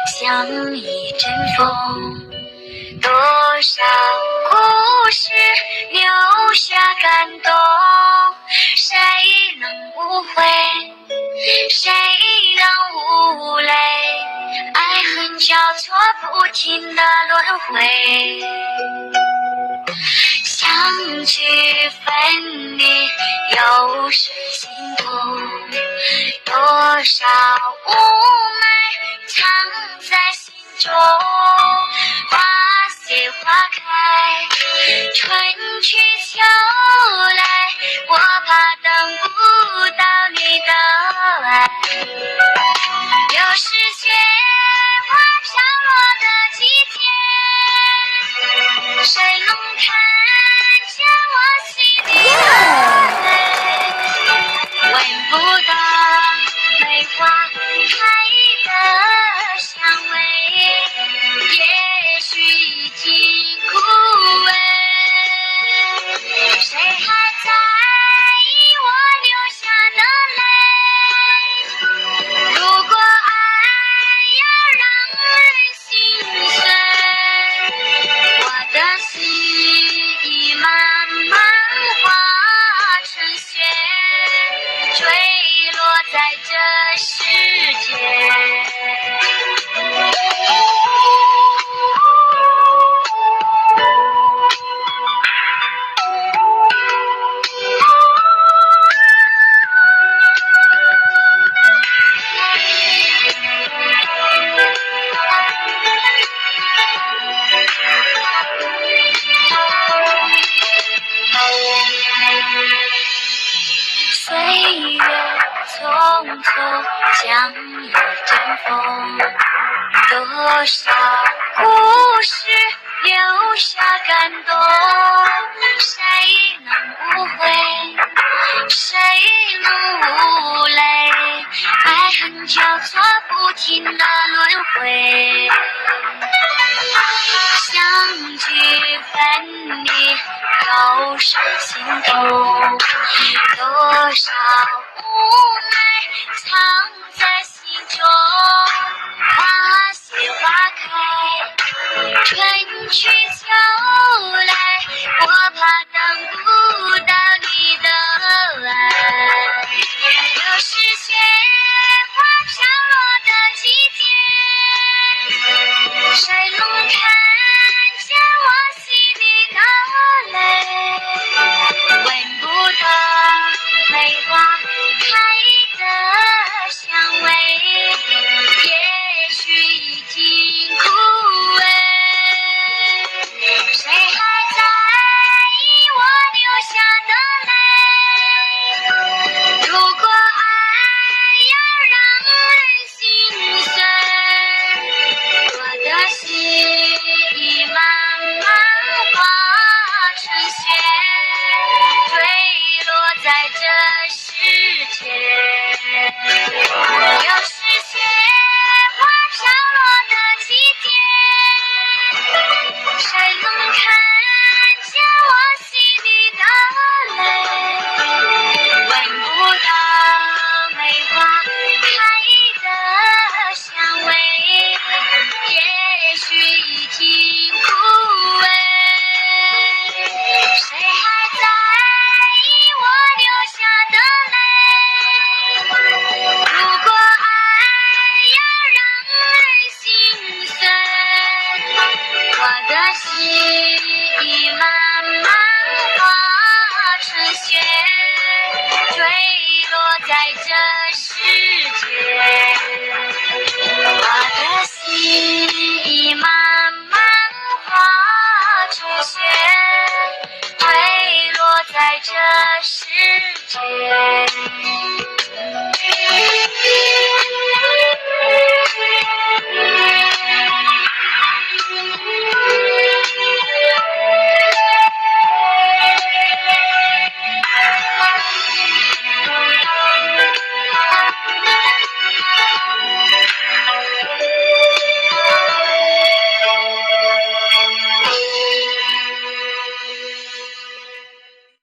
像一阵风，多少故事留下感动，谁能无悔，谁能无泪，爱恨交错不停的轮回，相聚分离有谁心痛，多少妩媚藏在心中，花谢花开，春去秋来，我怕等不到你的爱，又是雪花飘落的季节，谁能看见我心里的泪，闻不到梅花开的香味，也许已经枯萎，谁还在意我流下的泪，如果爱要让人心碎，我的心已慢慢化成雪，坠落在这世界。岁月匆匆像一阵风，多少故事留下感动，谁能无悔，谁能无泪，爱恨交错不停的轮回，相聚分离有谁心痛，多少妩媚藏在心中，花谢花开，春去秋来，我怕等不到你的爱，又是雪花飘落的季节，谁能看见我心里的泪，闻不到梅花开的香味，也许已经枯萎，谁还在意我流下的泪，如果爱要让人心碎，我的心已慢慢化成雪，坠落在这世界，又是雪花飘落的季节，谁能看见我心里的泪，闻不到梅花开的香味，也许已经枯萎，谁还在意我流下的泪，如果爱要让人心碎，我的心已慢慢化成雪，坠落在这世界，我的心已慢慢化成雪，坠落在这世